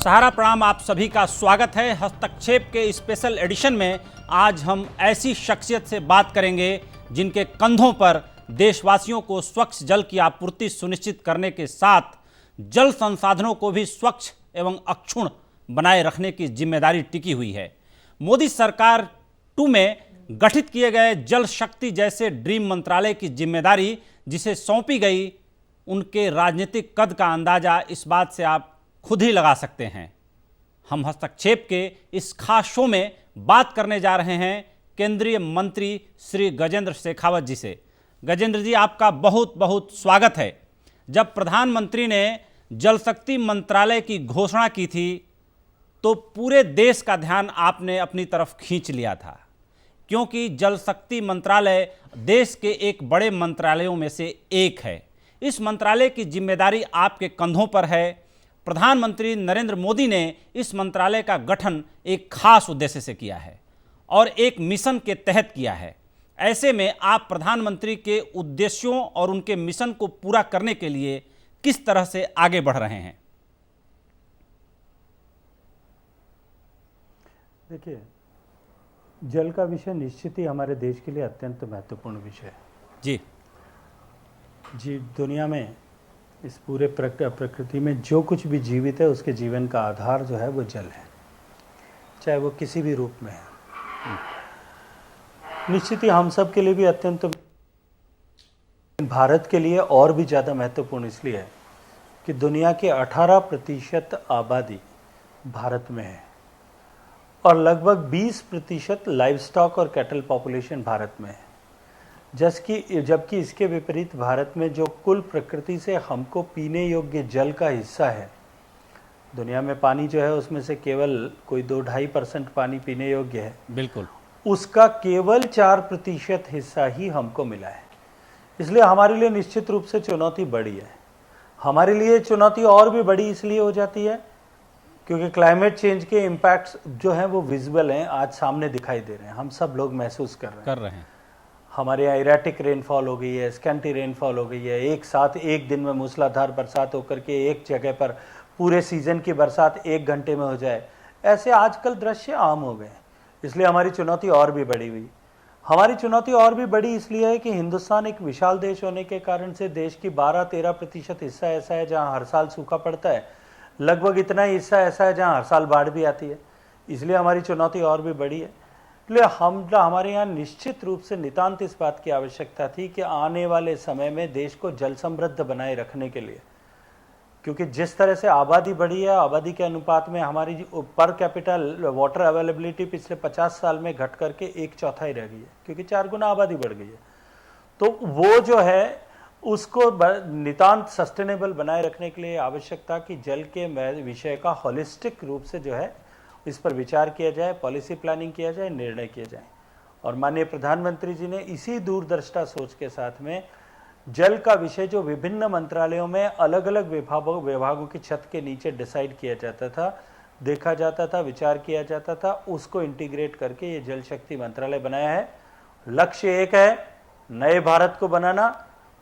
सहारा प्रणाम, आप सभी का स्वागत है। हस्तक्षेप के स्पेशल एडिशन में आज हम ऐसी शख्सियत से बात करेंगे जिनके कंधों पर देशवासियों को स्वच्छ जल की आपूर्ति सुनिश्चित करने के साथ जल संसाधनों को भी स्वच्छ एवं अक्षुण्ण बनाए रखने की जिम्मेदारी टिकी हुई है। मोदी सरकार 2 में गठित किए गए जल शक्ति जैसे ड्रीम मंत्रालय की जिम्मेदारी जिसे सौंपी गई, उनके राजनीतिक कद का अंदाजा इस बात से आप खुद ही लगा सकते हैं। हम हस्तक्षेप के इस खास शो में बात करने जा रहे हैं केंद्रीय मंत्री श्री गजेंद्र शेखावत जी से। गजेंद्र जी, आपका बहुत बहुत स्वागत है। जब प्रधानमंत्री ने जल शक्ति मंत्रालय की घोषणा की थी तो पूरे देश का ध्यान आपने अपनी तरफ खींच लिया था, क्योंकि जल शक्ति मंत्रालय देश के एक बड़े मंत्रालयों में से एक है। इस मंत्रालय की जिम्मेदारी आपके कंधों पर है। प्रधानमंत्री नरेंद्र मोदी ने इस मंत्रालय का गठन एक खास उद्देश्य से किया है और एक मिशन के तहत किया है। ऐसे में आप प्रधानमंत्री के उद्देश्यों और उनके मिशन को पूरा करने के लिए किस तरह से आगे बढ़ रहे हैं? देखिए, जल का विषय निश्चित ही हमारे देश के लिए अत्यंत महत्वपूर्ण विषय है। जी, दुनिया में इस पूरे प्रकृति में जो कुछ भी जीवित है उसके जीवन का आधार जो है वो जल है, चाहे वो किसी भी रूप में है। निश्चित ही हम सब के लिए भी अत्यंत, भारत के लिए और भी ज़्यादा महत्वपूर्ण इसलिए है कि दुनिया की 18% आबादी भारत में है और लगभग 20% लाइव स्टॉक और कैटल पॉपुलेशन भारत में है। जबकि इसके विपरीत भारत में जो कुल प्रकृति से हमको पीने योग्य जल का हिस्सा है, दुनिया में पानी जो है उसमें से केवल कोई 2-2.5% पानी पीने योग्य है। बिल्कुल, उसका केवल 4% हिस्सा ही हमको मिला है। इसलिए हमारे लिए निश्चित रूप से चुनौती बड़ी है। हमारे लिए चुनौती और भी बड़ी इसलिए हो जाती है क्योंकि क्लाइमेट चेंज के इम्पैक्ट्स जो हैं वो विजिबल हैं, आज सामने दिखाई दे रहे हैं, हम सब लोग महसूस कर रहे हैं। हमारे यहाँ इरेटिक रेनफॉल हो गई है, स्कैंटी रेनफॉल हो गई है, एक साथ एक दिन में मूसलाधार बरसात होकर के एक जगह पर पूरे सीजन की बरसात 1 घंटे में हो जाए, ऐसे आजकल दृश्य आम हो गए। इसलिए हमारी चुनौती और भी बड़ी हुई। हमारी चुनौती और भी बड़ी इसलिए है कि हिंदुस्तान एक विशाल देश होने के कारण से देश की 12-13% हिस्सा ऐसा है जहाँ हर साल सूखा पड़ता है, लगभग इतना ही हिस्सा ऐसा है जहाँ हर साल बाढ़ भी आती है। इसलिए हमारी चुनौती और भी बड़ी है। इसलिए हमारे यहाँ निश्चित रूप से नितांत इस बात की आवश्यकता थी कि आने वाले समय में देश को जल समृद्ध बनाए रखने के लिए, क्योंकि जिस तरह से आबादी बढ़ी है, आबादी के अनुपात में हमारी पर कैपिटल वाटर अवेलेबिलिटी पिछले 50 साल में घट करके 1/4 रह गई है, क्योंकि 4 गुना आबादी बढ़ गई है। तो वो जो है उसको नितांत सस्टेनेबल बनाए रखने के लिए आवश्यकता कि जल के विषय का होलिस्टिक रूप से जो है इस पर विचार किया जाए, पॉलिसी प्लानिंग किया जाए, निर्णय किए जाए। और माननीय प्रधानमंत्री जी ने इसी दूरदर्शिता सोच के साथ में जल का विषय जो विभिन्न मंत्रालयों में अलग अलग विभागों की छत के नीचे डिसाइड किया जाता था, देखा जाता था, विचार किया जाता था, उसको इंटीग्रेट करके ये जल शक्ति मंत्रालय बनाया है। लक्ष्य एक है, नए भारत को बनाना,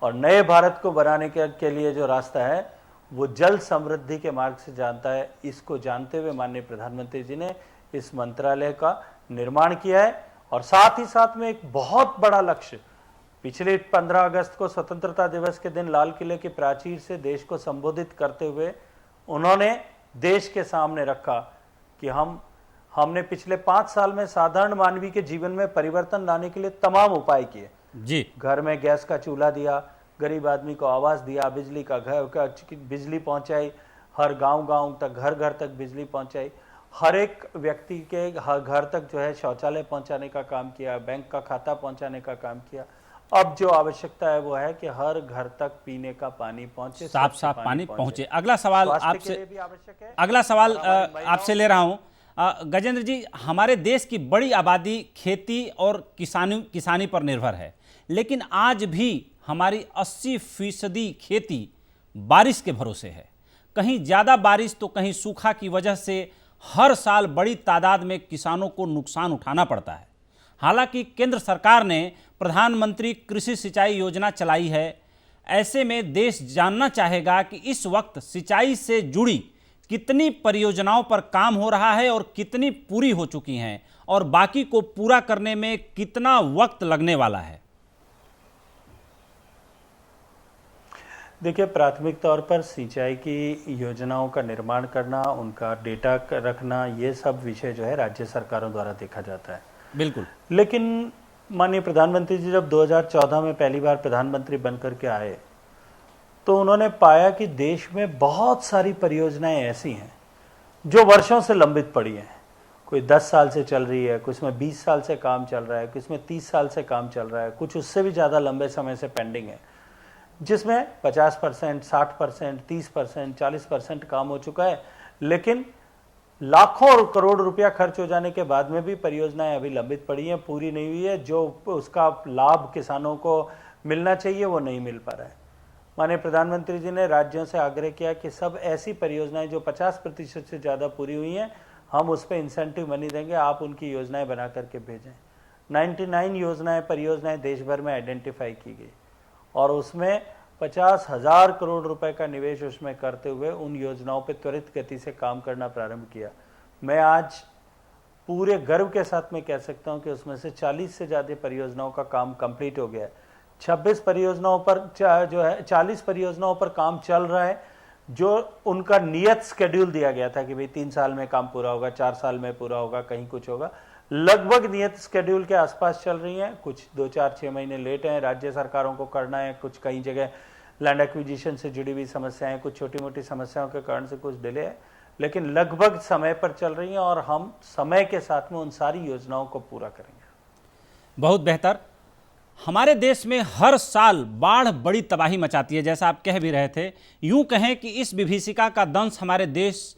और नए भारत को बनाने के लिए जो रास्ता है वो जल समृद्धि के मार्ग से जानता है। इसको जानते हुए माननीय प्रधानमंत्री जी ने इस मंत्रालय का निर्माण किया है। और साथ ही साथ में एक बहुत बड़ा लक्ष्य, पिछले 15 अगस्त को स्वतंत्रता दिवस के दिन लाल किले की प्राचीर से देश को संबोधित करते हुए उन्होंने देश के सामने रखा कि हमने पिछले 5 साल में साधारण मानवीय के जीवन में परिवर्तन लाने के लिए तमाम उपाय किए जी। घर में गैस का चूल्हा दिया, गरीब आदमी को आवास दिया, बिजली पहुंचाई, हर गांव तक, घर तक बिजली पहुंचाई, हर एक व्यक्ति के घर तक जो है शौचालय पहुंचाने का काम किया, बैंक का खाता पहुंचाने का काम किया। अब जो आवश्यकता है वो है कि हर घर तक पीने का पानी पहुंचे, साफ पानी पहुंचे। अगला सवाल आपसे ले रहा हूं। गजेंद्र जी, हमारे देश की बड़ी आबादी खेती और किसानी पर निर्भर है, लेकिन आज भी हमारी 80% खेती बारिश के भरोसे है। कहीं ज़्यादा बारिश तो कहीं सूखा की वजह से हर साल बड़ी तादाद में किसानों को नुकसान उठाना पड़ता है। हालांकि केंद्र सरकार ने प्रधानमंत्री कृषि सिंचाई योजना चलाई है। ऐसे में देश जानना चाहेगा कि इस वक्त सिंचाई से जुड़ी कितनी परियोजनाओं पर काम हो रहा है और कितनी पूरी हो चुकी हैं और बाकी को पूरा करने में कितना वक्त लगने वाला है? देखिए, प्राथमिक तौर पर सिंचाई की योजनाओं का निर्माण करना, उनका डेटा रखना, ये सब विषय जो है राज्य सरकारों द्वारा देखा जाता है। बिल्कुल। लेकिन माननीय प्रधानमंत्री जी जब 2014 में पहली बार प्रधानमंत्री बनकर के आए तो उन्होंने पाया कि देश में बहुत सारी परियोजनाएं ऐसी हैं जो वर्षों से लंबित पड़ी हैं। कोई 10 साल से चल रही है, कुछ में 20 साल से काम चल रहा है, कुछ में 30 साल से काम चल रहा है, कुछ उससे भी ज़्यादा लंबे समय से पेंडिंग है, जिसमें 50%, 60%, 30%, 40% काम हो चुका है। लेकिन लाखों और करोड़ रुपया खर्च हो जाने के बाद में भी परियोजनाएं अभी लंबित पड़ी हैं, पूरी नहीं हुई है। जो उसका लाभ किसानों को मिलना चाहिए वो नहीं मिल पा रहा है। माननीय प्रधानमंत्री जी ने राज्यों से आग्रह किया कि सब ऐसी परियोजनाएं जो 50% से ज़्यादा पूरी हुई हैं, हम उस पर इंसेंटिव मनी देंगे, आप उनकी योजनाएं बना करके भेजें। 99 परियोजनाएं देश भर में आइडेंटिफाई की गई और उसमें 50,000 करोड़ रुपए का निवेश उसमें करते हुए उन योजनाओं पर त्वरित गति से काम करना प्रारंभ किया। मैं आज पूरे गर्व के साथ में कह सकता हूं कि उसमें से 40 से ज़्यादा परियोजनाओं का काम कंप्लीट हो गया है। 26 परियोजनाओं पर जो है 40 परियोजनाओं पर काम चल रहा है, जो उनका नियत शेड्यूल दिया गया था कि भाई 3 साल में काम पूरा होगा, 4 साल में पूरा होगा, कहीं कुछ होगा, लगभग नियत शेड्यूल के आसपास चल रही हैं। कुछ 2, 4, 6 महीने लेट हैं, राज्य सरकारों को करना है, कुछ कई जगह लैंड एक्विजिशन से जुड़ी हुई समस्याएं, कुछ छोटी मोटी समस्याओं के कारण से कुछ डिले है, लेकिन लगभग समय पर चल रही हैं और हम समय के साथ में उन सारी योजनाओं को पूरा करेंगे। बहुत बेहतर। हमारे देश में हर साल बाढ़ बड़ी तबाही मचाती है, जैसा आप कह भी रहे थे। यूं कहें कि इस विभीषिका का दंश हमारे देश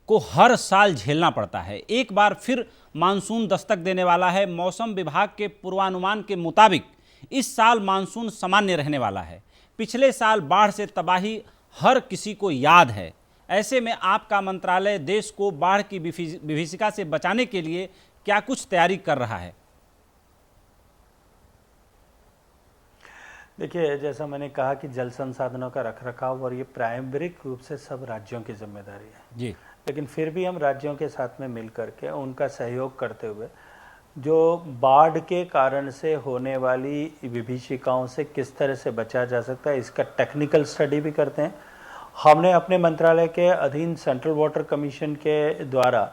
को हर साल झेलना पड़ता है। एक बार फिर मानसून दस्तक देने वाला है। मौसम विभाग के पूर्वानुमान के मुताबिक इस साल मानसून सामान्य रहने वाला है। पिछले साल बाढ़ से तबाही हर किसी को याद है। ऐसे में आपका मंत्रालय देश को बाढ़ की विभीषिका से बचाने के लिए क्या कुछ तैयारी कर रहा है? देखिए, जैसा मैंने कहा कि जल संसाधनों का रखरखाव और ये प्रारंभिक रूप से सब राज्यों की जिम्मेदारी है जी, लेकिन फिर भी हम राज्यों के साथ में मिल करके उनका सहयोग करते हुए जो बाढ़ के कारण से होने वाली विभीषिकाओं से किस तरह से बचा जा सकता है, इसका टेक्निकल स्टडी भी करते हैं। हमने अपने मंत्रालय के अधीन सेंट्रल वाटर कमीशन के द्वारा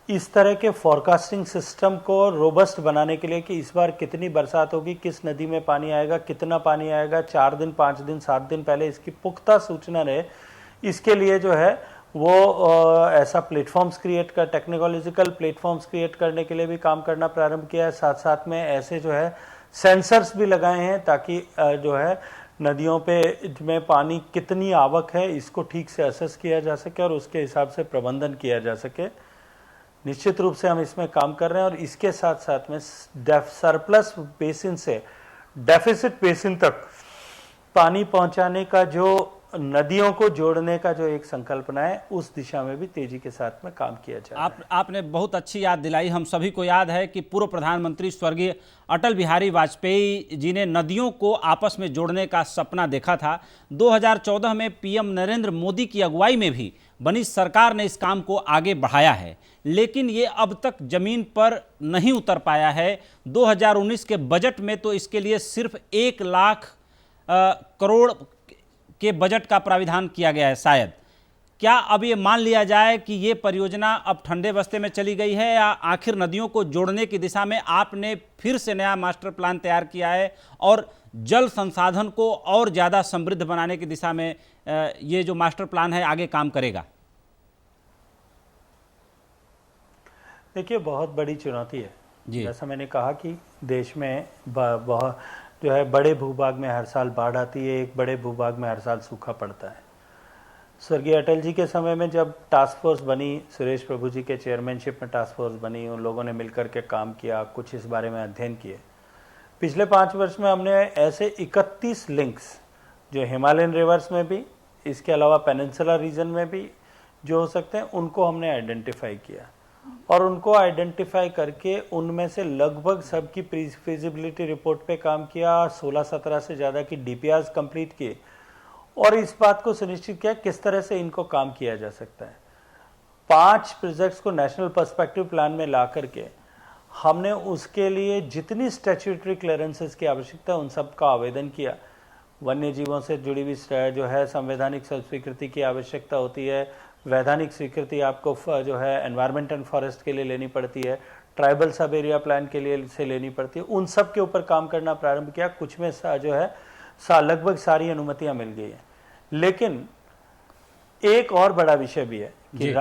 इस तरह के फोरकास्टिंग सिस्टम को रोबस्ट बनाने के लिए कि इस बार कितनी बरसात होगी, किस नदी में पानी आएगा, कितना पानी आएगा, 4 दिन, 5 दिन, 7 दिन पहले इसकी पुख्ता सूचना रहे, इसके लिए जो है वो ऐसा प्लेटफॉर्म्स क्रिएट कर, टेक्नोलॉजिकल प्लेटफॉर्म्स क्रिएट करने के लिए भी काम करना प्रारंभ किया है। साथ साथ में ऐसे जो है सेंसर्स भी लगाए हैं ताकि जो है नदियों पे में पानी कितनी आवक है इसको ठीक से असेस किया जा सके और उसके हिसाब से प्रबंधन किया जा सके। निश्चित रूप से हम इसमें काम कर रहे हैं और इसके साथ साथ में सरप्लस बेसिन से डेफिसिट बेसिन तक पानी पहुंचाने का जो नदियों को जोड़ने का जो एक संकल्पना है, उस दिशा में भी तेजी के साथ में काम किया जा रहा है। आपने बहुत अच्छी याद दिलाई। हम सभी को याद है कि पूर्व प्रधानमंत्री स्वर्गीय अटल बिहारी वाजपेयी जी ने नदियों को आपस में जोड़ने का सपना देखा था। 2014 में पीएम नरेंद्र मोदी की अगुवाई में भी बनी सरकार ने इस काम को आगे बढ़ाया है, लेकिन ये अब तक जमीन पर नहीं उतर पाया है। 2019 के बजट में तो इसके लिए सिर्फ 1 लाख करोड़ के बजट का प्राविधान किया गया है शायद। क्या अब ये मान लिया जाए कि ये परियोजना अब ठंडे बस्ते में चली गई है, या आखिर नदियों को जोड़ने की दिशा में आपने फिर से नया मास्टर प्लान तैयार किया है और जल संसाधन को और ज़्यादा समृद्ध बनाने की दिशा में ये जो मास्टर प्लान है आगे काम करेगा? देखिए, बहुत बड़ी चुनौती है। जी, जैसा मैंने कहा कि देश में बहुत जो है बड़े भूभाग में हर साल बाढ़ आती है, एक बड़े भूभाग में हर साल सूखा पड़ता है। स्वर्गीय अटल जी के समय में जब टास्क फोर्स बनी, सुरेश प्रभु जी के चेयरमैनशिप में टास्क फोर्स बनी, उन लोगों ने मिलकर के काम किया, कुछ इस बारे में अध्ययन किए। पिछले 5 वर्ष में हमने ऐसे 31 लिंक्स जो हिमालयन रिवर्स में भी, इसके अलावा पेनिनसुलर रीजन में भी जो हो सकते हैं, उनको हमने आइडेंटिफाई किया और उनको आइडेंटिफाई करके उनमें से लगभग सबकी फिजिबिलिटी रिपोर्ट पे काम किया। 16-17 से ज़्यादा की डीपीआरस कंप्लीट किए और इस बात को सुनिश्चित किया किस तरह से इनको काम किया जा सकता है। 5 प्रोजेक्ट्स को नेशनल पर्सपेक्टिव प्लान में ला करके हमने उसके लिए जितनी स्टैट्यूटरी क्लियरेंसेस की आवश्यकता है उन सब का आवेदन किया। वन्य जीवों से जुड़ी हुई जो है संवैधानिक स्वीकृति की आवश्यकता होती है, वैधानिक स्वीकृति आपको जो है एनवायरमेंट एंड फॉरेस्ट के लिए लेनी पड़ती है, ट्राइबल सब एरिया प्लान के लिए से लेनी पड़ती है। उन सब के ऊपर काम करना प्रारंभ किया। कुछ में जो है लगभग सारी अनुमतियां मिल गई है। लेकिन एक और बड़ा विषय भी है कि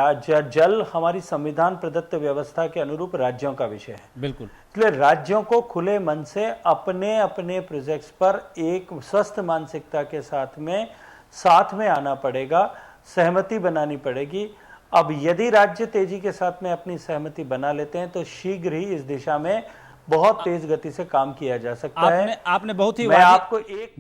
जल हमारी संविधान प्रदत्त व्यवस्था के अनुरूप राज्यों का विषय है। बिल्कुल। इसलिए राज्यों को खुले मन से अपने अपने प्रोजेक्ट्स पर एक स्वस्थ मानसिकता के साथ में आना पड़ेगा, सहमति बनानी पड़ेगी। अब यदि राज्य तेजी के साथ में अपनी सहमति बना लेते हैं तो शीघ्र ही इस दिशा में बहुत तेज गति से काम किया जा सकता है। आपने बहुत ही मैं आपको एक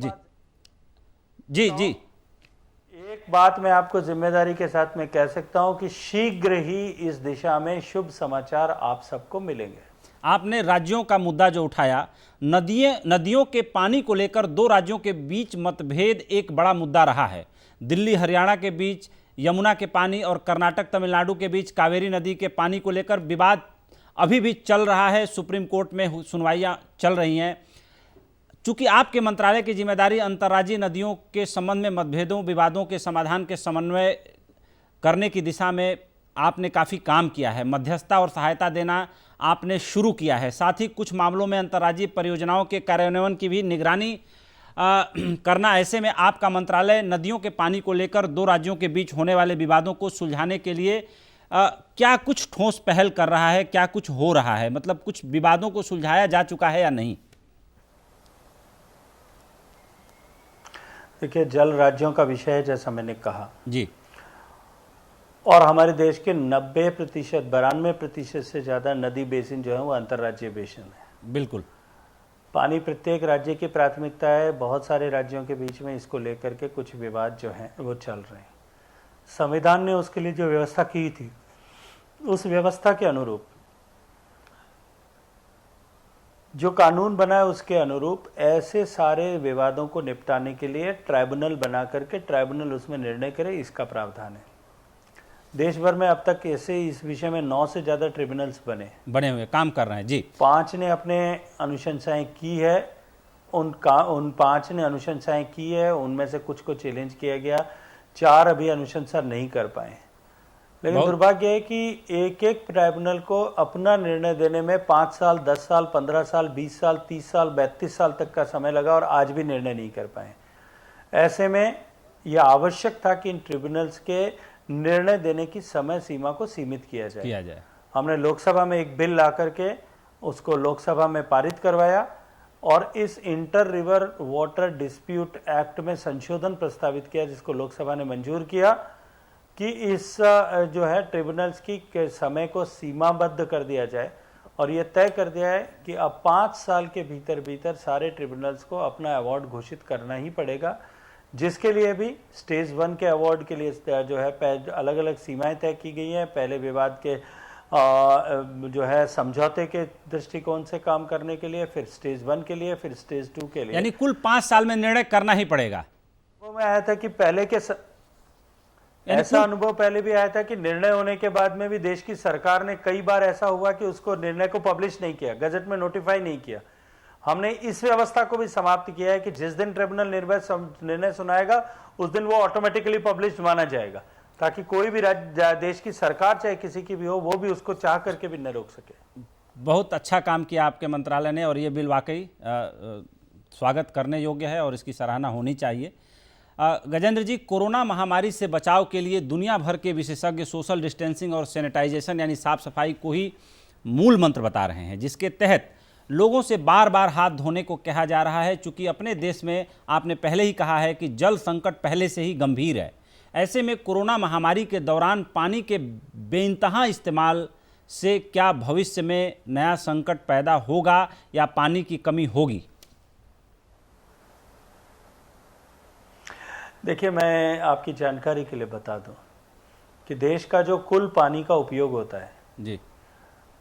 बात मैं आपको जिम्मेदारी के साथ में कह सकता हूं कि शीघ्र ही इस दिशा में शुभ समाचार आप सबको मिलेंगे। आपने राज्यों का मुद्दा जो उठाया, नदियों के पानी को लेकर 2 राज्यों के बीच मतभेद एक बड़ा मुद्दा रहा है। दिल्ली हरियाणा के बीच यमुना के पानी और कर्नाटक तमिलनाडु के बीच कावेरी नदी के पानी को लेकर विवाद अभी भी चल रहा है। सुप्रीम कोर्ट में सुनवाइयां चल रही हैं। चूंकि आपके मंत्रालय की जिम्मेदारी अंतर्राज्यीय नदियों के संबंध में मतभेदों विवादों के समाधान के समन्वय करने की दिशा में आपने काफ़ी काम किया है। मध्यस्थता और सहायता देना आपने शुरू किया है। साथ ही कुछ मामलों में अंतर्राज्यीय परियोजनाओं के कार्यान्वयन की भी निगरानी करना। ऐसे में आपका मंत्रालय नदियों के पानी को लेकर 2 राज्यों के बीच होने वाले विवादों को सुलझाने के लिए क्या कुछ ठोस पहल कर रहा है, क्या कुछ हो रहा है? मतलब कुछ विवादों को सुलझाया जा चुका है या नहीं? देखिए, जल राज्यों का विषय है जैसा मैंने कहा जी, और हमारे देश के 90% 92% से ज़्यादा नदी बेसिन जो है वो अंतर्राज्यीय बेसिन है। बिल्कुल। पानी प्रत्येक राज्य की प्राथमिकता है। बहुत सारे राज्यों के बीच में इसको लेकर के कुछ विवाद जो हैं वो चल रहे हैं। संविधान ने उसके लिए जो व्यवस्था की थी उस व्यवस्था के अनुरूप जो कानून बना है उसके अनुरूप ऐसे सारे विवादों को निपटाने के लिए ट्राइब्यूनल बना करके ट्राइब्यूनल उसमें निर्णय करे, इसका प्रावधान है। देश भर में अब तक ऐसे इस विषय में 9 से ज़्यादा ट्रिब्यूनल्स बने हुए काम कर रहे हैं जी। 5 ने अपने अनुशंसाएं की है। उन 5 ने अनुशंसाएं की है, उनमें से कुछ को चैलेंज किया गया। 4 अभी अनुशंसा नहीं कर पाए। लेकिन दुर्भाग्य है कि एक ट्राइब्यूनल को अपना निर्णय देने में 5 साल, 10 साल, 15 साल, 20 साल, 30 साल, 32 साल तक का समय लगा और आज भी निर्णय नहीं कर पाए। ऐसे में यह आवश्यक था कि इन ट्रिब्यूनल्स के निर्णय देने की समय सीमा को सीमित किया जाए। हमने लोकसभा में एक बिल ला करके उसको लोकसभा में पारित करवाया और इस inter river water dispute act में संशोधन प्रस्तावित किया, जिसको लोकसभा ने मंजूर किया कि इस जो है ट्रिब्यूनल्स की समय को सीमाबद्ध कर दिया जाए और यह तय कर दिया है कि अब 5 साल के भीतर सारे ट्रिब्यूनल्स को अपना अवार्ड घोषित करना ही पड़ेगा, जिसके लिए भी स्टेज 1 के अवार्ड के लिए जो है अलग अलग सीमाएं तय की गई हैं। पहले विवाद के जो है समझौते के दृष्टिकोण से काम करने के लिए, फिर स्टेज 1 के लिए, फिर स्टेज 2 के लिए। यानी कुल 5 साल में निर्णय करना ही पड़ेगा। वो मैं आया था कि पहले के ऐसा अनुभव पहले भी आया था कि निर्णय होने के बाद में भी देश की सरकार ने कई बार ऐसा हुआ कि उसको निर्णय को पब्लिश नहीं किया, गजट में नोटिफाई नहीं किया। हमने इस व्यवस्था को भी समाप्त किया है कि जिस दिन ट्रिब्यूनल निर्णय सुनाएगा उस दिन वो ऑटोमेटिकली पब्लिश माना जाएगा, ताकि कोई भी देश की सरकार चाहे किसी की भी हो वो भी उसको चाह करके भी न रोक सके। बहुत अच्छा काम किया आपके मंत्रालय ने और ये बिल वाकई स्वागत करने योग्य है और इसकी सराहना होनी चाहिए। गजेंद्र जी, कोरोना महामारी से बचाव के लिए दुनिया भर के विशेषज्ञ सोशल डिस्टेंसिंग और सैनिटाइजेशन यानी साफ सफाई को ही मूल मंत्र बता रहे हैं, जिसके तहत लोगों से बार बार हाथ धोने को कहा जा रहा है। चूंकि अपने देश में आपने पहले ही कहा है कि जल संकट पहले से ही गंभीर है। ऐसे में कोरोना महामारी के दौरान पानी के बेइंतहा इस्तेमाल से क्या भविष्य में नया संकट पैदा होगा या पानी की कमी होगी? देखिए, मैं आपकी जानकारी के लिए बता दूं कि देश का जो कुल पानी का उपयोग होता है जी,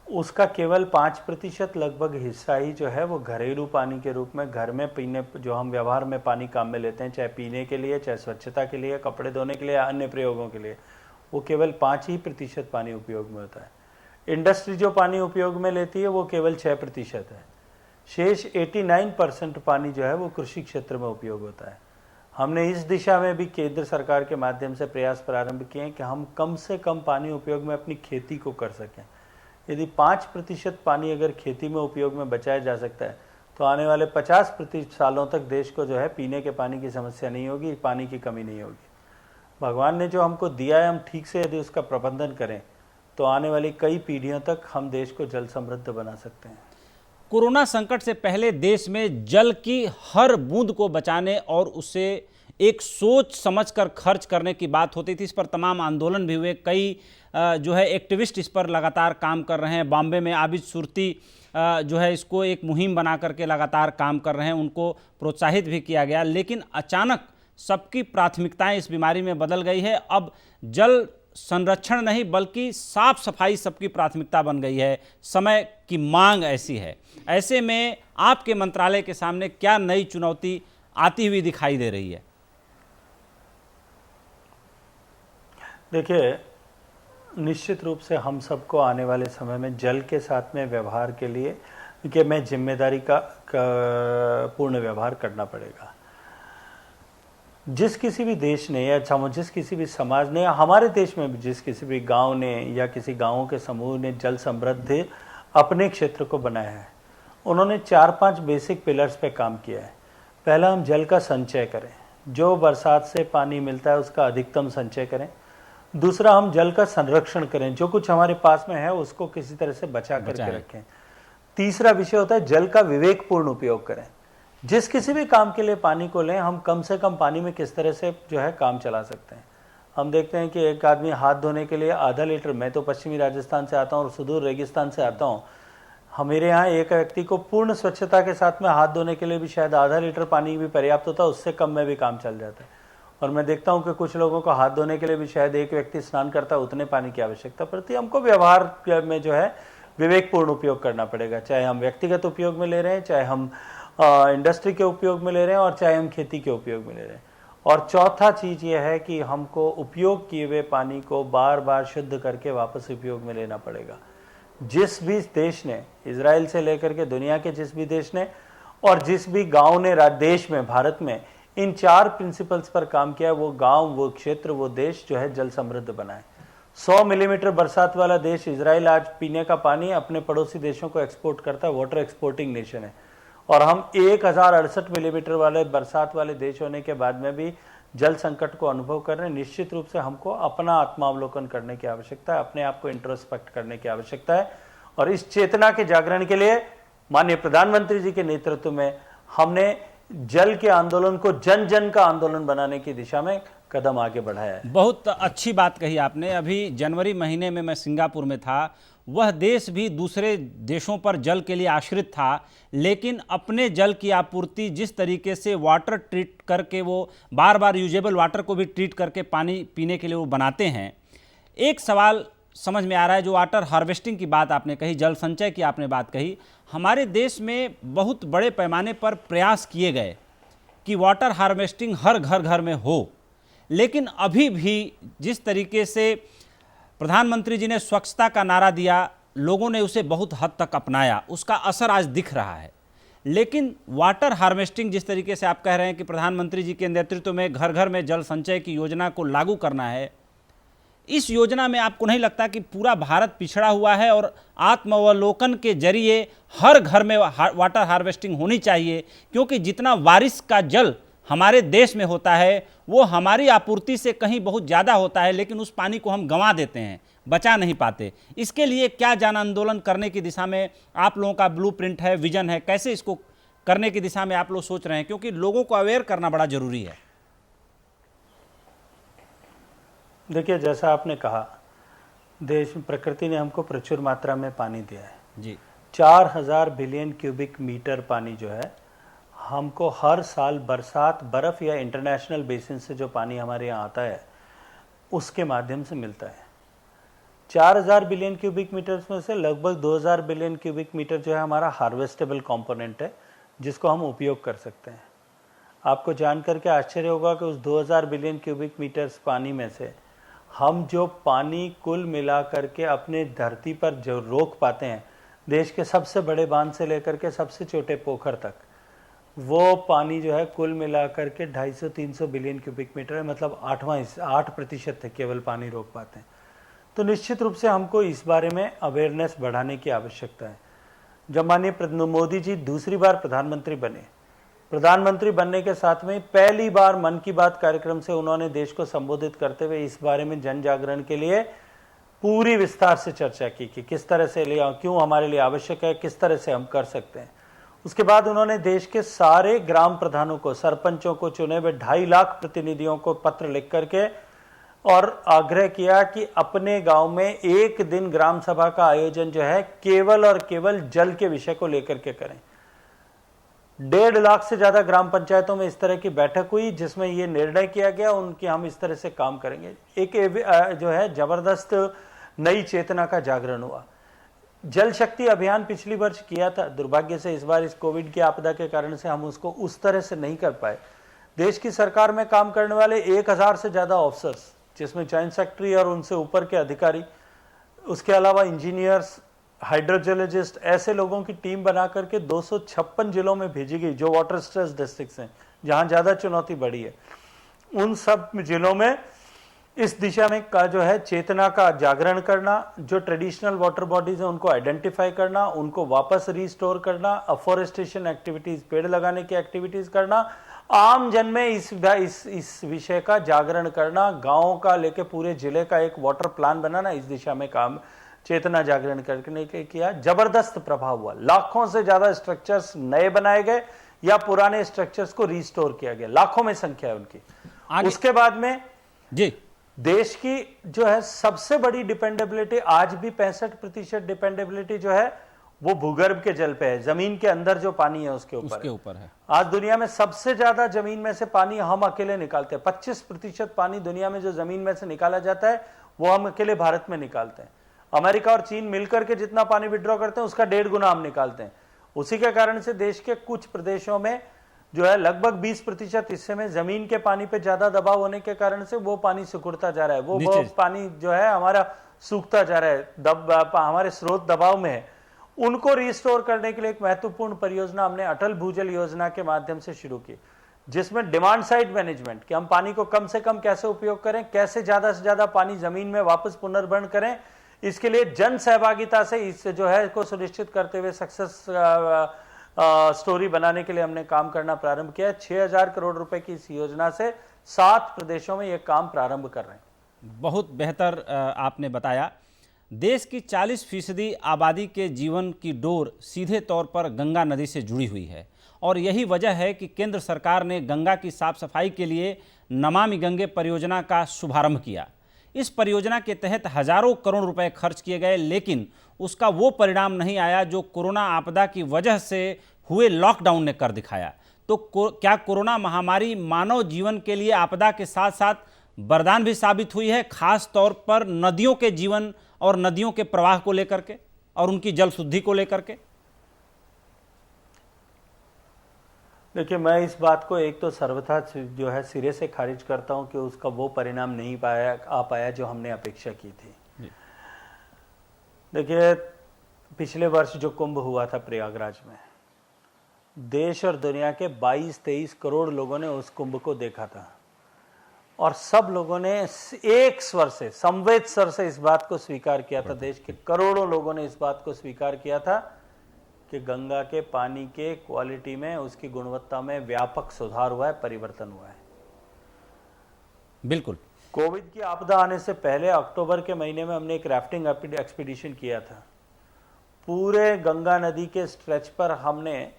उसका केवल 5% लगभग हिस्सा ही जो है वो घरेलू पानी के रूप में घर में पीने, जो हम व्यवहार में पानी काम में लेते हैं, चाहे पीने के लिए, चाहे स्वच्छता के लिए, कपड़े धोने के लिए, अन्य प्रयोगों के लिए, वो केवल 5% पानी उपयोग में होता है। इंडस्ट्री जो पानी उपयोग में लेती है वो केवल 6% है। शेष 89% पानी जो है वो कृषि क्षेत्र में उपयोग होता है। हमने इस दिशा में भी केंद्र सरकार के माध्यम से प्रयास प्रारंभ किए हैं कि हम कम से कम पानी उपयोग में अपनी खेती को कर सकें। यदि 5% पानी अगर खेती में उपयोग में बचाया जा सकता है तो आने वाले 50% सालों तक देश को जो है पीने के पानी की समस्या नहीं होगी, पानी की कमी नहीं होगी। भगवान ने जो हमको दिया है, हम ठीक से यदि उसका प्रबंधन करें तो आने वाली कई पीढ़ियों तक हम देश को जल समृद्ध बना सकते हैं। कोरोना संकट से पहले देश में जल की हर बूंद को बचाने और उसे एक सोच समझकर खर्च करने की बात होती थी। इस पर तमाम आंदोलन भी हुए, कई जो है एक्टिविस्ट इस पर लगातार काम कर रहे हैं। बॉम्बे में आबिद सुरती जो है इसको एक मुहिम बना करके लगातार काम कर रहे हैं, उनको प्रोत्साहित भी किया गया। लेकिन अचानक सबकी प्राथमिकताएं इस बीमारी में बदल गई है। अब जल संरक्षण नहीं बल्कि साफ सफाई सबकी प्राथमिकता बन गई है। समय की मांग ऐसी है। ऐसे में आपके मंत्रालय के सामने क्या नई चुनौती आती हुई दिखाई दे रही है? देखिए, निश्चित रूप से हम सबको आने वाले समय में जल के साथ में व्यवहार के लिए कि मैं जिम्मेदारी का पूर्ण व्यवहार करना पड़ेगा। जिस किसी भी देश ने या जिस किसी भी समाज ने या हमारे देश में भी जिस किसी भी गांव ने या किसी गांवों के समूह ने जल समृद्धि अपने क्षेत्र को बनाया है, उन्होंने 4-5 बेसिक पिलर्स पे काम किया है। पहला, हम जल का संचय करें, जो बरसात से पानी मिलता है उसका अधिकतम संचय करें। दूसरा, हम जल का संरक्षण करें, जो कुछ हमारे पास में है उसको किसी तरह से बचा करके रखें। तीसरा विषय होता है जल का विवेकपूर्ण उपयोग करें। जिस किसी भी काम के लिए पानी को लें, हम कम से कम पानी में किस तरह से जो है काम चला सकते हैं। हम देखते हैं कि एक आदमी हाथ धोने के लिए आधा लीटर, मैं तो पश्चिमी राजस्थान से आता हूँ और सुदूर रेगिस्तान से आता हूँ, हमारे यहाँ एक व्यक्ति को पूर्ण स्वच्छता के साथ में हाथ धोने के लिए भी शायद आधा लीटर पानी भी पर्याप्त होता है, उससे कम में भी काम चल जाता है। और मैं देखता हूँ कि कुछ लोगों को हाथ धोने के लिए भी शायद एक व्यक्ति स्नान करता है, उतने पानी की आवश्यकता पड़ती है। हमको व्यवहार में जो है विवेकपूर्ण उपयोग करना पड़ेगा, चाहे हम व्यक्तिगत उपयोग में ले रहे हैं, चाहे हम इंडस्ट्री के उपयोग में ले रहे हैं और चाहे हम खेती के उपयोग में ले रहे हैं। और चौथा चीज़ यह है कि हमको उपयोग किए हुए पानी को बार बार शुद्ध करके वापस उपयोग में लेना पड़ेगा। जिस भी देश ने, इजराइल से लेकर के दुनिया के जिस भी देश ने और जिस भी गांव ने देश में, भारत में इन 4 प्रिंसिपल्स पर काम किया, वो गांव, वो क्षेत्र, वो देश जो है जल समृद्ध बना है। 100 मिलीमीटर बरसात वाला देश इजराइल आज पीने का पानी अपने पड़ोसी देशों को एक्सपोर्ट करता है, वाटर एक्सपोर्टिंग नेशन है। और हम 1068 मिलीमीटर वाले बरसात वाले देश होने के बाद में भी जल संकट को अनुभव कर रहे हैं। निश्चित रूप से हमको अपना आत्मावलोकन करने की आवश्यकता है, अपने आप को इंट्रोस्पेक्ट करने की आवश्यकता है। और इस चेतना के जागरण के लिए माननीय प्रधानमंत्री जी के नेतृत्व में हमने जल के आंदोलन को जन जन का आंदोलन बनाने की दिशा में कदम आगे बढ़ाया है। बहुत अच्छी बात कही आपने। अभी जनवरी महीने में मैं सिंगापुर में था। वह देश भी दूसरे देशों पर जल के लिए आश्रित था, लेकिन अपने जल की आपूर्ति जिस तरीके से वाटर ट्रीट करके, वो बार बार यूजेबल वाटर को भी ट्रीट करके पानी पीने के लिए वो बनाते हैं। एक सवाल समझ में आ रहा है, जो वाटर हार्वेस्टिंग की बात आपने कही, जल संचय की आपने बात कही, हमारे देश में बहुत बड़े पैमाने पर प्रयास किए गए कि वाटर हार्वेस्टिंग हर घर में हो, लेकिन अभी भी जिस तरीके से प्रधानमंत्री जी ने स्वच्छता का नारा दिया, लोगों ने उसे बहुत हद तक अपनाया, उसका असर आज दिख रहा है। लेकिन वाटर हार्वेस्टिंग जिस तरीके से आप कह रहे हैं कि प्रधानमंत्री जी के नेतृत्व में घर घर में जल संचय की योजना को लागू करना है, इस योजना में आपको नहीं लगता कि पूरा भारत पिछड़ा हुआ है और आत्मावलोकन के जरिए हर घर में वाटर हार्वेस्टिंग होनी चाहिए? क्योंकि जितना बारिश का जल हमारे देश में होता है वो हमारी आपूर्ति से कहीं बहुत ज़्यादा होता है, लेकिन उस पानी को हम गंवा देते हैं, बचा नहीं पाते। इसके लिए क्या जन आंदोलन करने की दिशा में आप लोगों का ब्लूप्रिंट है, विजन है, कैसे इसको करने की दिशा में आप लोग सोच रहे हैं? क्योंकि लोगों को अवेयर करना बड़ा जरूरी है। देखिए, जैसा आपने कहा, देश में प्रकृति ने हमको प्रचुर मात्रा में पानी दिया है जी। 4000 बिलियन क्यूबिक मीटर पानी जो है हमको हर साल बरसात, बर्फ या इंटरनेशनल बेसिन से जो पानी हमारे यहाँ आता है उसके माध्यम से मिलता है। 4000 बिलियन क्यूबिक मीटर्स में से लगभग 2000 बिलियन क्यूबिक मीटर जो है हमारा हार्वेस्टेबल कंपोनेंट है, जिसको हम उपयोग कर सकते हैं। आपको जान करके आश्चर्य होगा कि उस 2000 बिलियन क्यूबिक मीटर्स पानी में से हम जो पानी कुल मिला करके अपने धरती पर जो रोक पाते हैं, देश के सबसे बड़े बांध से लेकर के सबसे छोटे पोखर तक, वो पानी जो है कुल मिला करके 250-300 बिलियन क्यूबिक मीटर है, मतलब 8% है केवल पानी रोक पाते हैं। तो निश्चित रूप से हमको इस बारे में अवेयरनेस बढ़ाने की आवश्यकता है। जब माननीय मोदी जी दूसरी बार प्रधानमंत्री बनने के साथ में पहली बार मन की बात कार्यक्रम से उन्होंने देश को संबोधित करते हुए इस बारे में जन जागरण के लिए पूरी विस्तार से चर्चा की कि किस तरह से क्यों हमारे लिए आवश्यक है, किस तरह से हम कर सकते हैं। उसके बाद उन्होंने देश के सारे ग्राम प्रधानों को, सरपंचों को, चुने हुए 2.5 लाख प्रतिनिधियों को पत्र लिख करके और आग्रह किया कि अपने गांव में एक दिन ग्राम सभा का आयोजन जो है केवल और केवल जल के विषय को लेकर के करें। 1.5 लाख से ज्यादा ग्राम पंचायतों में इस तरह की बैठक हुई, जिसमें यह निर्णय किया गया उनकी हम इस तरह से काम करेंगे। एक जो है जबरदस्त नई चेतना का जागरण हुआ। जल शक्ति अभियान पिछली वर्ष किया था, दुर्भाग्य से इस बार इस कोविड की आपदा के कारण से हम उसको उस तरह से नहीं कर पाए। देश की सरकार में काम करने वाले 1000 से ज्यादा ऑफिसर्स, जिसमें जॉइंट सेक्रेटरी और उनसे ऊपर के अधिकारी, उसके अलावा इंजीनियर्स, हाइड्रोजियोलॉजिस्ट, ऐसे लोगों की टीम बना करके 256 जिलों में भेजी गई, जो वाटर स्ट्रेस डिस्ट्रिक्ट्स हैं, जहां ज्यादा चुनौती बढ़ी है। उन सब जिलों में इस दिशा में का जो है चेतना का जागरण करना, जो ट्रेडिशनल वाटर बॉडीज हैं उनको आइडेंटिफाई करना, उनको वापस रिस्टोर करना, अफॉरेस्टेशन एक्टिविटीज, पेड़ लगाने की एक्टिविटीज करना, आम जन में इस विषय का जागरण करना, गांवों का लेके पूरे जिले का एक वाटर प्लान बनाना, इस दिशा में काम चेतना जागरण करने के किया। जबरदस्त प्रभाव हुआ। लाखों से ज्यादा स्ट्रक्चर्स नए बनाए गए या पुराने स्ट्रक्चर्स को रिस्टोर किया गया, लाखों में संख्या है उनकी। उसके बाद में जी देश की जो है सबसे बड़ी डिपेंडेबिलिटी, आज भी 65% डिपेंडेबिलिटी जो है वो भूगर्भ के जल पे है, जमीन के अंदर जो पानी है उसके ऊपर है। आज दुनिया में सबसे ज्यादा जमीन में से पानी हम अकेले निकालते हैं। 25% पानी दुनिया में जो जमीन में से निकाला जाता है वो हम अकेले भारत में निकालते हैं। अमेरिका और चीन मिलकर के जितना पानी विड्रॉ करते हैं उसका 1.5 गुना हम निकालते हैं। उसी के कारण से देश के कुछ प्रदेशों में जो है लगभग 20% हिस्से में जमीन के पानी पे ज्यादा दबाव होने के कारण से वो पानी सिकुड़ता जा रहा है, वो पानी जो है हमारा सूखता जा रहा है, हमारे स्रोत दबाव में है। उनको रिस्टोर करने के लिए एक महत्वपूर्ण परियोजना हमने अटल भूजल योजना के माध्यम से शुरू की, जिसमें डिमांड साइड मैनेजमेंट, कि हम पानी को कम से कम कैसे उपयोग करें, कैसे ज्यादा से ज्यादा पानी जमीन में वापस पुनर्भरण करें, इसके लिए जन सहभागिता से इस जो है को सुनिश्चित करते हुए सक्सेस स्टोरी बनाने के लिए हमने काम करना प्रारंभ किया। 6000 करोड़ रुपए की इस योजना से 7 प्रदेशों में यह काम प्रारंभ कर रहे हैं। बहुत बेहतर आपने बताया। देश की 40% आबादी के जीवन की डोर सीधे तौर पर गंगा नदी से जुड़ी हुई है और यही वजह है कि केंद्र सरकार ने गंगा की साफ सफाई के लिए नमामि गंगे परियोजना का शुभारंभ किया। इस परियोजना के तहत हजारों करोड़ रुपए खर्च किए गए, लेकिन उसका वो परिणाम नहीं आया जो कोरोना आपदा की वजह से हुए लॉकडाउन ने कर दिखाया। तो क्या कोरोना महामारी मानव जीवन के लिए आपदा के साथ साथ वरदान भी साबित हुई है, खास तौर पर नदियों के जीवन और नदियों के प्रवाह को लेकर के और उनकी जल शुद्धि को लेकर के? देखिए, मैं इस बात को एक तो सर्वथा जो है सिरे से खारिज करता हूं कि उसका वो परिणाम नहीं आ पाया जो हमने अपेक्षा की थी। देखिए, पिछले वर्ष जो कुंभ हुआ था प्रयागराज में, देश और दुनिया के 22-23 करोड़ लोगों ने उस कुंभ को देखा था और सब लोगों ने एक स्वर से, संवेद स्वर से इस बात को स्वीकार किया था। देश के करोड़ों लोगों ने इस बात को स्वीकार किया था कि गंगा के पानी के क्वालिटी में, उसकी गुणवत्ता में व्यापक सुधार हुआ है, परिवर्तन हुआ है। बिल्कुल। कोविड की आपदा आने से पहले अक्टूबर के महीने में हमने एक राफ्टिंग एक्सपीडिशन किया था। पूरे गंगा नदी के स्ट्रेच पर हमने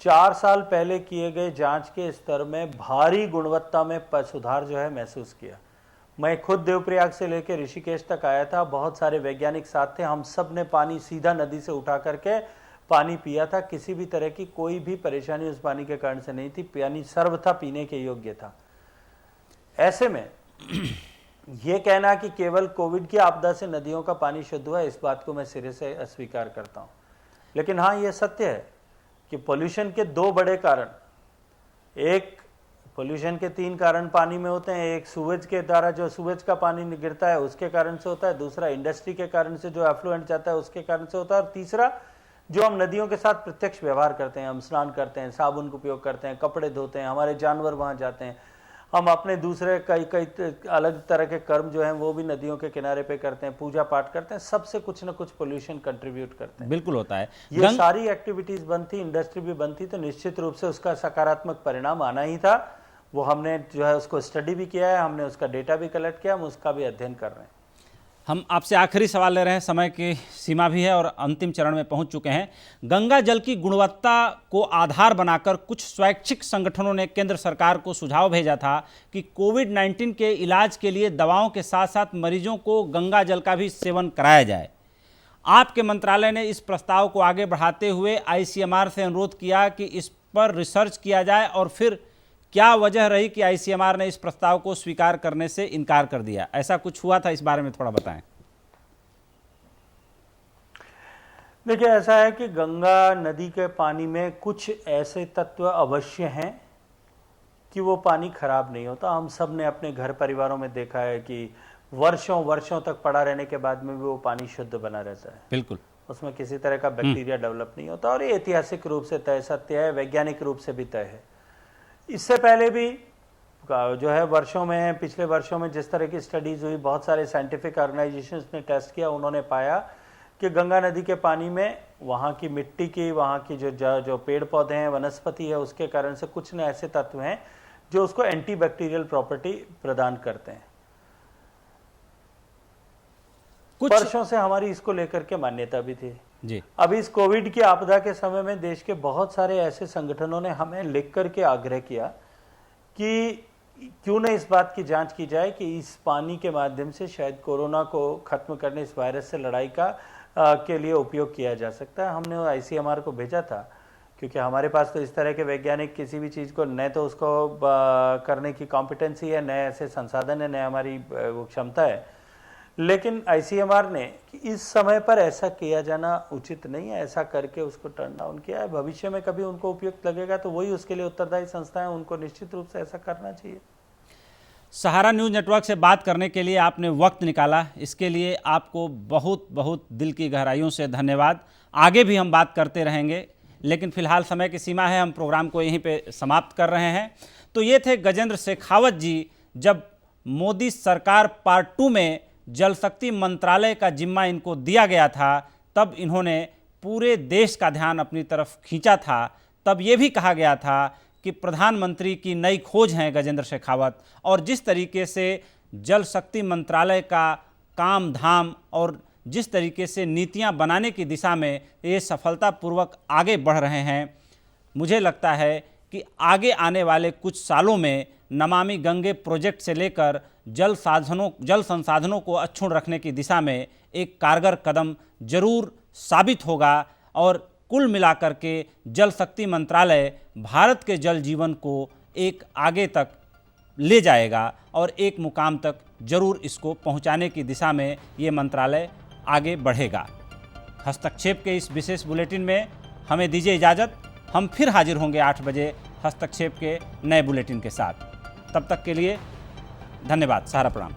4 साल पहले किए गए जांच के स्तर में भारी गुणवत्ता में सुधार जो है महसूस किया। मैं खुद देवप्रयाग से लेकर ऋषिकेश तक आया था, बहुत सारे वैज्ञानिक साथ थे, हम सब ने पानी सीधा नदी से उठा करके पानी पिया था। किसी भी तरह की कोई भी परेशानी उस पानी के कारण से नहीं थी। पानी सर्वथा पीने के योग्य था। ऐसे में ये कहना कि केवल कोविड की आपदा से नदियों का पानी शुद्ध हुआ, इस बात को मैं सिरे से अस्वीकार करता हूँ। लेकिन हाँ, ये सत्य है कि पोल्यूशन के दो बड़े कारण, एक पोल्यूशन के 3 कारण पानी में होते हैं। एक सूरज के द्वारा जो सूरज का पानी गिरता है उसके कारण से होता है, दूसरा इंडस्ट्री के कारण से जो एफ्लुएंट जाता है उसके कारण से होता है, और तीसरा जो हम नदियों के साथ प्रत्यक्ष व्यवहार करते हैं, हम स्नान करते हैं, साबुन का उपयोग करते हैं, कपड़े धोते हैं, हमारे जानवर वहाँ जाते हैं, हम अपने दूसरे कई अलग तरह के कर्म जो हैं वो भी नदियों के किनारे पे करते हैं, पूजा पाठ करते हैं, सबसे कुछ ना कुछ पोल्यूशन कंट्रीब्यूट करते हैं। बिल्कुल होता है। ये सारी एक्टिविटीज बनती, इंडस्ट्री भी बनती, तो निश्चित रूप से उसका सकारात्मक परिणाम आना ही था। वो हमने जो है उसको स्टडी भी किया है, हमने उसका डेटा भी कलेक्ट किया, हम उसका भी अध्ययन कर रहे हैं। हम आपसे आखिरी सवाल ले रहे हैं, समय की सीमा भी है और अंतिम चरण में पहुंच चुके हैं। गंगा जल की गुणवत्ता को आधार बनाकर कुछ स्वैच्छिक संगठनों ने केंद्र सरकार को सुझाव भेजा था कि कोविड-19 के इलाज के लिए दवाओं के साथ साथ मरीजों को गंगा जल का भी सेवन कराया जाए। आपके मंत्रालय ने इस प्रस्ताव को आगे बढ़ाते हुए ICMR से अनुरोध किया कि इस पर रिसर्च किया जाए, और फिर क्या वजह रही कि ICMR ने इस प्रस्ताव को स्वीकार करने से इनकार कर दिया? ऐसा कुछ हुआ था, इस बारे में थोड़ा बताएं। देखिए, ऐसा है कि गंगा नदी के पानी में कुछ ऐसे तत्व अवश्य हैं कि वो पानी खराब नहीं होता। हम सब ने अपने घर परिवारों में देखा है कि वर्षों वर्षों तक पड़ा रहने के बाद में भी वो पानी शुद्ध बना रहता है। बिल्कुल, उसमें किसी तरह का बैक्टीरिया डेवलप नहीं होता, और ये ऐतिहासिक रूप से तय सत्य है, वैज्ञानिक रूप से भी तय है। इससे पहले भी जो है वर्षों में, पिछले वर्षों में जिस तरह की स्टडीज हुई, बहुत सारे साइंटिफिक ऑर्गेनाइजेशंस ने टेस्ट किया, उन्होंने पाया कि गंगा नदी के पानी में वहाँ की मिट्टी की, वहाँ की जो पेड़ पौधे हैं, वनस्पति है, उसके कारण से कुछ न ऐसे तत्व हैं जो उसको एंटीबैक्टीरियल प्रॉपर्टी प्रदान करते हैं। कुछ वर्षों से हमारी इसको लेकर के मान्यता भी थी जी। अब इस कोविड की आपदा के समय में देश के बहुत सारे ऐसे संगठनों ने हमें लिख करके आग्रह किया कि क्यों न इस बात की जांच की जाए कि इस पानी के माध्यम से शायद कोरोना को खत्म करने, इस वायरस से लड़ाई के लिए उपयोग किया जा सकता है। हमने ICMR को भेजा था, क्योंकि हमारे पास तो इस तरह के वैज्ञानिक किसी भी चीज़ को, न तो उसको करने की कॉम्पिटेंसी है, न ऐसे संसाधन है, न हमारी वो क्षमता है। लेकिन ICMR ने कि इस समय पर ऐसा किया जाना उचित नहीं है, ऐसा करके उसको टर्न डाउन किया है। भविष्य में कभी उनको उपयुक्त लगेगा तो वही उसके लिए उत्तरदायी संस्थाएं, उनको निश्चित रूप से ऐसा करना चाहिए। सहारा न्यूज़ नेटवर्क से बात करने के लिए आपने वक्त निकाला, इसके लिए आपको बहुत बहुत दिल की गहराइयों से धन्यवाद। आगे भी हम बात करते रहेंगे, लेकिन फिलहाल समय की सीमा है, हम प्रोग्राम को यहीं पे समाप्त कर रहे हैं। तो ये थे गजेंद्र शेखावत जी। जब मोदी सरकार पार्ट 2 में जल शक्ति मंत्रालय का जिम्मा इनको दिया गया था, तब इन्होंने पूरे देश का ध्यान अपनी तरफ खींचा था। तब ये भी कहा गया था कि प्रधानमंत्री की नई खोज हैं गजेंद्र शेखावत, और जिस तरीके से जल शक्ति मंत्रालय का काम धाम और जिस तरीके से नीतियां बनाने की दिशा में ये सफलतापूर्वक आगे बढ़ रहे हैं, मुझे लगता है कि आगे आने वाले कुछ सालों में नमामि गंगे प्रोजेक्ट से लेकर जल संसाधनों को अक्षुण्ण रखने की दिशा में एक कारगर कदम जरूर साबित होगा, और कुल मिलाकर के जल शक्ति मंत्रालय भारत के जल जीवन को एक आगे तक ले जाएगा और एक मुकाम तक जरूर इसको पहुंचाने की दिशा में ये मंत्रालय आगे बढ़ेगा। हस्तक्षेप के इस विशेष बुलेटिन में हमें दीजिए इजाज़त। हम फिर हाजिर होंगे 8 बजे हस्तक्षेप के नए बुलेटिन के साथ। तब तक के लिए धन्यवाद। सहारा प्रणाम।